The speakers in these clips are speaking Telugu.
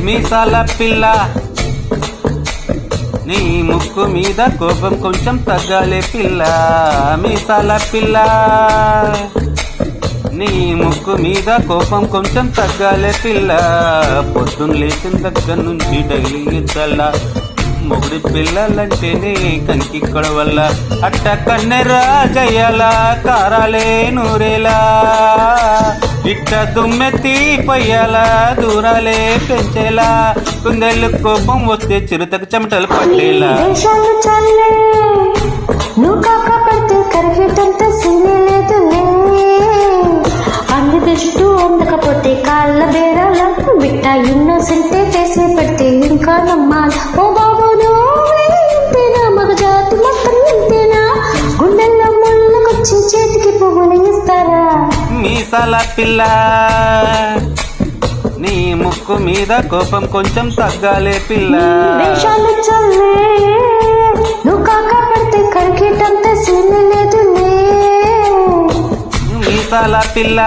మీసాల పిల్ల నీ ముక్కు మీద కోపం కొంచెం తగ్గాలే పిల్ల. మీసాల పిల్ల నీ ముక్కు మీద కోపం కొంచెం తగ్గాలే పిల్ల. పొద్దున్న లేచిన దగ్గర నుంచి డైలీ ఇద్దల మొగుడి పిల్లలంటేనే కంకి కొడవల్ల అట్ట కన్నెరా జయ్యాల కారాలే నూరేలా ఇట్ట దుమ్మెత్తి పొయ్యాల దూరాలే పెంచేలా కుందేళ్ళు కోపం వస్తే చిరుతకు చెమటలు పట్టేలా. చుట్టూ అందకపోతే కాళ్ళ బేరాల బిట్ట ఇన్నోసెంటే చేసి పెడితే ఇంకా నమ్మాలి. ఓ బాబు నువ్వేనా మగ జాతి మొత్తం ఇంతేనా గుండెల్లో ముళ్ళకొచ్చి చేతికి పువ్వులు ఇస్తారా. మీసాల పిల్ల నీ ముక్కు మీద కోపం కొంచెం తగ్గాలే పిల్ల. వేషాలు చల్లే నువ్వు కాక పడితే కరికేటంత సీన్ లేదులే. మీసాల పిల్ల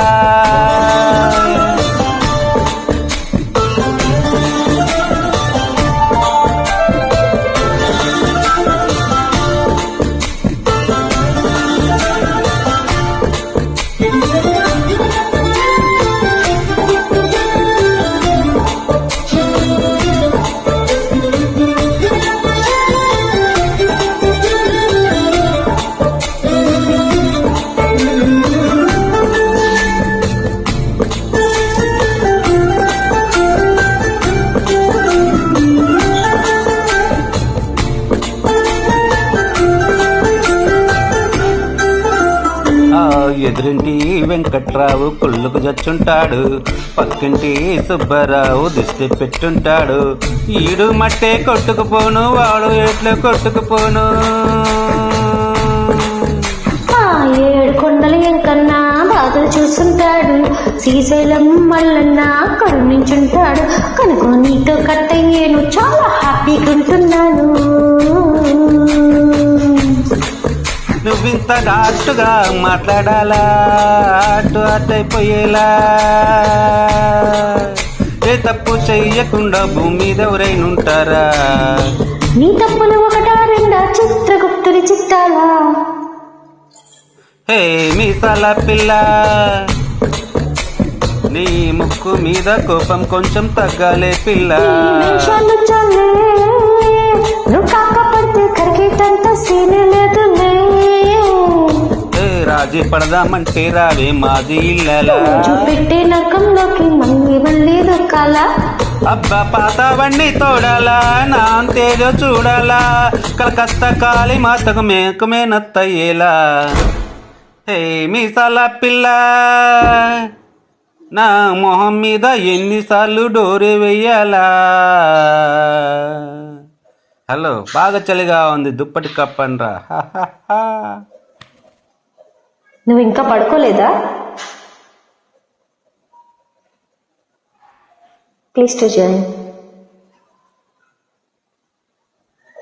ఎదురింటి వెంకట్రావు కుళ్ళుకు చచ్చుంటాడు, పక్కింటి సుబ్బారావు దిష్టి పెట్టుంటాడు. ఈడు మట్టే కొట్టుకుపోను వాడు ఎట్లు కొట్టుకుపోను. ఏడు కొండలు ఎంకన్నా బాధలు చూస్తుంటాడు, శ్రీశైలం మల్లన్న కరుణించుంటాడు. కనుక నీతో కట్టయ్యేను చాలా హ్యాపీగా ఉంటున్నాను. నువ్వింత ఘాటుగా మాట్లాడాలా అటు అటైపోయేలా. ఏ తప్పు చెయ్యకుండా భూమి మీద ఎవరైనా ఉంటారా. నీ తప్పులు ఒకటా రెండా చిత్రగుప్తుడి చిట్టాలా. హే మీసాల పిల్ల నీ ముక్కు మీద కోపం కొంచెం తగ్గాలే పిల్ల. నువ్వు కాకపోతే కరిగేటంత సీన్ లేదులే. రాజీ పడదామంటే రావే మాది ఇళ్ళలా. చూపెట్టే నరకంలోకి మళ్ళీ మళ్ళీ దొక్కాలా. అబ్బా పాతవన్నీ తోడాలా నా అంతేజో చూడాలా. కలకత్తా కాళీ మాతకు మేకమే నత్తయ్యేలా. హే మీసాల పిల్ల నా మొహం మీద ఎన్నిసార్లు డోరే వెయ్యాలా. హలో బాగా చలిగా ఉంది దుప్పటి కప్పండ్రా. నువ్వు ఇంకా పడుకోలేదా? Please to join.